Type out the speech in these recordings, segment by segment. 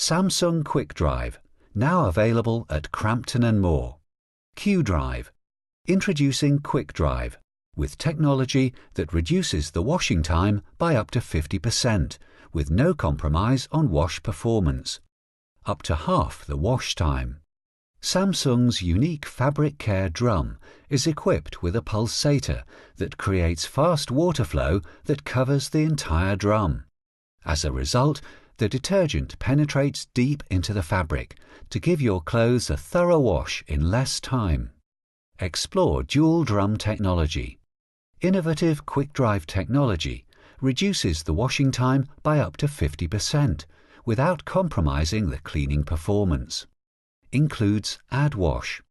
Samsung QuickDrive, now available at Crampton and Moore. QDrive. Introducing QuickDrive, with technology that reduces the washing time by up to 50%, with no compromise on wash performance. Up to half the wash time. Samsung's unique fabric care drum is equipped with a pulsator that creates fast water flow that covers the entire drum. As a result, the detergent penetrates deep into the fabric to give your clothes a thorough wash in less time. Explore dual drum technology. Innovative QuickDrive technology reduces the washing time by up to 50% without compromising the cleaning performance. Includes Add Wash.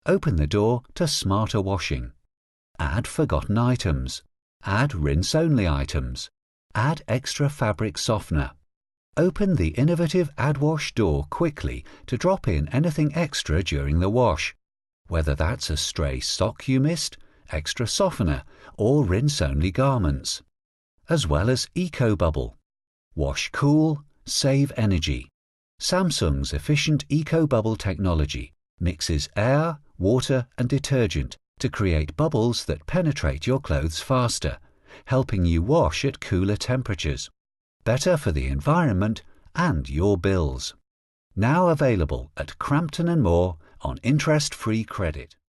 Open the door to smarter washing. Add forgotten items. Add rinse-only items. Add extra fabric softener. Open the innovative Add Wash door quickly to drop in anything extra during the wash, whether that's a stray sock you missed, extra softener, or rinse-only garments. As well as Eco Bubble. Wash cool, save energy. Samsung's efficient Eco Bubble technology mixes air, water and detergent to create bubbles that penetrate your clothes faster, helping you wash at cooler temperatures. Better for the environment and your bills. Now available at Crampton and Moore on interest-free credit.